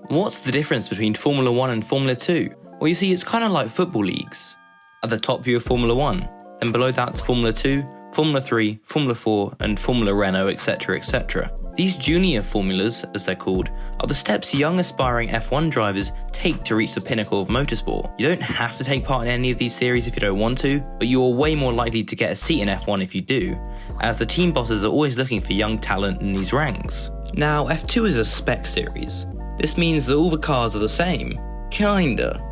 What's the difference between Formula 1 and Formula 2? Well, you see, it's kind of like football leagues. At the top you have Formula 1, then below that's Formula 2, Formula 3, Formula 4 and Formula Renault, etc, etc. These junior formulas, as they're called, are the steps young aspiring F1 drivers take to reach the pinnacle of motorsport. You don't have to take part in any of these series if you don't want to, but you are way more likely to get a seat in F1 if you do, as the team bosses are always looking for young talent in these ranks. Now, F2 is a spec series. This means that all the cars are the same. Kinda.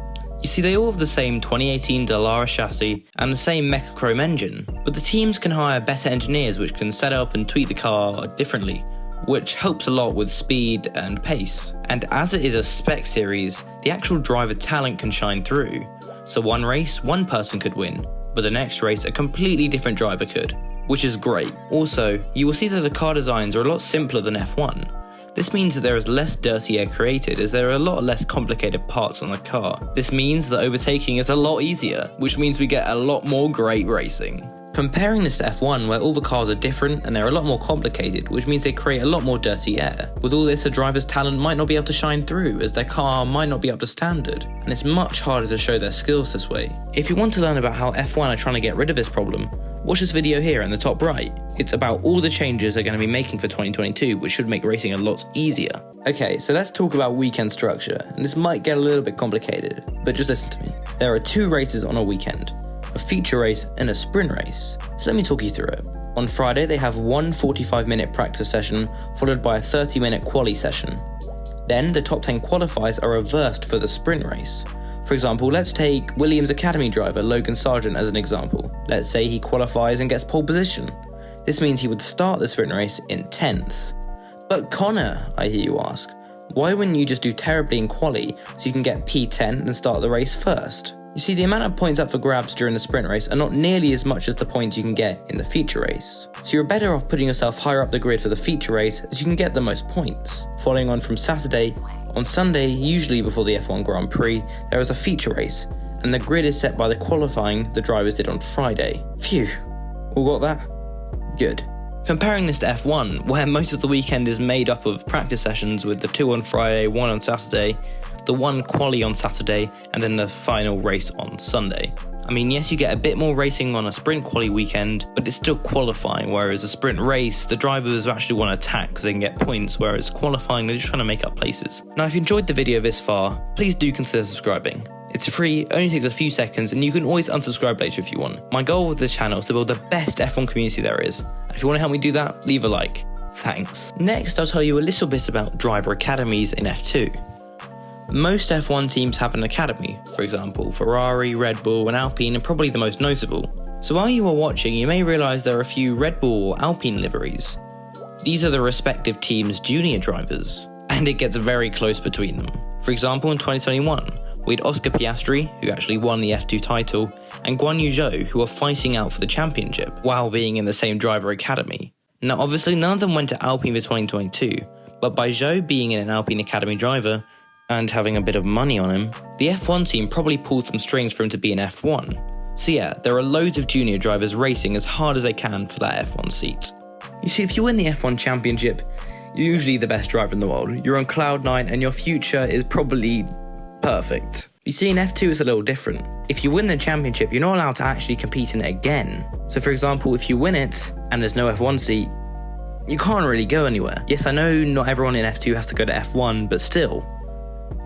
You see, they all have the same 2018 Dallara chassis and the same Mecha Chrome engine, but the teams can hire better engineers which can set up and tweak the car differently, which helps a lot with speed and pace. And as it is a spec series, the actual driver talent can shine through. So one race, one person could win, but the next race a completely different driver could, which is great. Also, you will see that the car designs are a lot simpler than F1. This means that there is less dirty air created as there are a lot less complicated parts on the car. This means that overtaking is a lot easier, which means we get a lot more great racing. Comparing this to F1, where all the cars are different and they're a lot more complicated, which means they create a lot more dirty air. With all this, a driver's talent might not be able to shine through, as their car might not be up to standard, and it's much harder to show their skills this way. If you want to learn about how F1 are trying to get rid of this problem, watch this video here in the top right. It's about all the changes they're going to be making for 2022, which should make racing a lot easier. Okay, so let's talk about weekend structure, and this might get a little bit complicated, but just listen to me. There are 2 races on a weekend, a feature race and a sprint race. So let me talk you through it. On Friday, they have one 45-minute practice session, followed by a 30-minute quali session. Then the top 10 qualifiers are reversed for the sprint race. For example, let's take Williams Academy driver Logan Sargent as an example. Let's say he qualifies and gets pole position. This means he would start the sprint race in 10th. But Connor, I hear you ask, why wouldn't you just do terribly in quali so you can get P10 and start the race first? You see, the amount of points up for grabs during the sprint race are not nearly as much as the points you can get in the feature race. So you're better off putting yourself higher up the grid for the feature race as you can get the most points. Following on from Saturday, on Sunday, usually before the F1 Grand Prix, there is a feature race, and the grid is set by the qualifying the drivers did on Friday. Phew, all got that? Good. Comparing this to F1, where most of the weekend is made up of practice sessions with the 2 on Friday, 1 on Saturday, the 1 quali on Saturday, and then the final race on Sunday. I mean, yes, you get a bit more racing on a sprint quali weekend, but it's still qualifying, whereas a sprint race, the drivers actually want to attack because they can get points, whereas qualifying, they're just trying to make up places. Now, if you enjoyed the video this far, please do consider subscribing. It's free, only takes a few seconds, and you can always unsubscribe later if you want. My goal with this channel is to build the best F1 community there is. If you want to help me do that, leave a like. Thanks. Next, I'll tell you a little bit about driver academies in F2. Most F1 teams have an academy, for example, Ferrari, Red Bull and Alpine are probably the most notable. So while you are watching, you may realise there are a few Red Bull or Alpine liveries. These are the respective teams' junior drivers, and it gets very close between them. For example, in 2021, we had Oscar Piastri, who actually won the F2 title, and Guan Yu Zhou, who are fighting out for the championship, while being in the same driver academy. Now obviously none of them went to Alpine for 2022, but by Zhou being in an Alpine academy driver, and having a bit of money on him, the F1 team probably pulled some strings for him to be in F1. So yeah, there are loads of junior drivers racing as hard as they can for that F1 seat. You see, if you win the F1 championship, you're usually the best driver in the world. You're on cloud 9 and your future is probably perfect. You see, in F2 it's a little different. If you win the championship, you're not allowed to actually compete in it again. So for example, if you win it and there's no F1 seat, you can't really go anywhere. Yes, I know not everyone in F2 has to go to F1, but still.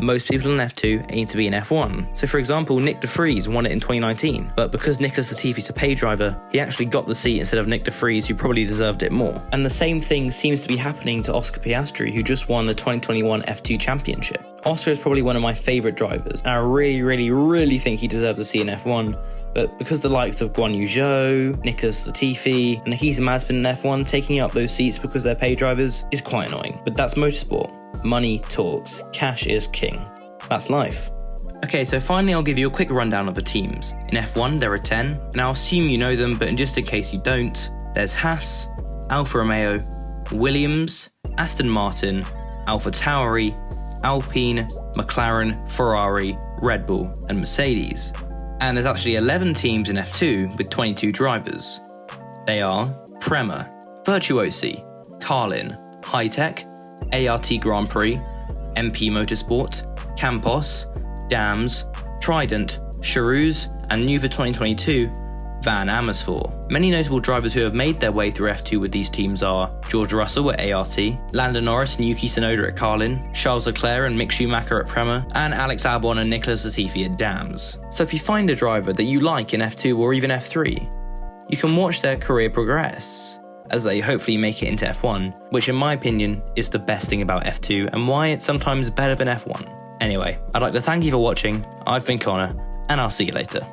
Most people in F2 aim to be in F1. So for example, Nick de Vries won it in 2019, but because Nicolas Latifi's a pay driver, he actually got the seat instead of Nick de Vries, who probably deserved it more. And the same thing seems to be happening to Oscar Piastri, who just won the 2021 F2 championship. Oscar is probably one of my favourite drivers, and I really think he deserves a seat in F1, but because the likes of Guan Yu Zhou, Nicolas Latifi, and Nikita Mazepin in F1 taking up those seats because they're pay drivers is quite annoying. But that's motorsport. Money talks. Cash is king. That's life. Okay, so finally I'll give you a quick rundown of the teams. In F1 there are 10, and I'll assume you know them, but just in case you don't, there's Haas, Alfa Romeo, Williams, Aston Martin, Alfa Tauri, Alpine, McLaren, Ferrari, Red Bull, and Mercedes. And there's actually 11 teams in F2 with 22 drivers. They are Prema, Virtuosi, Carlin, Hightech, ART Grand Prix, MP Motorsport, Campos, Dams, Trident, Charouz, and new for 2022, Van Amersfoort. Many notable drivers who have made their way through F2 with these teams are George Russell at ART, Lando Norris and Yuki Tsunoda at Carlin, Charles Leclerc and Mick Schumacher at Prema, and Alex Albon and Nicolas Latifi at Dams. So if you find a driver that you like in F2 or even F3, you can watch their career progress as they hopefully make it into F1, which in my opinion is the best thing about F2 and why it's sometimes better than F1. Anyway, I'd like to thank you for watching. I've been Connor, and I'll see you later.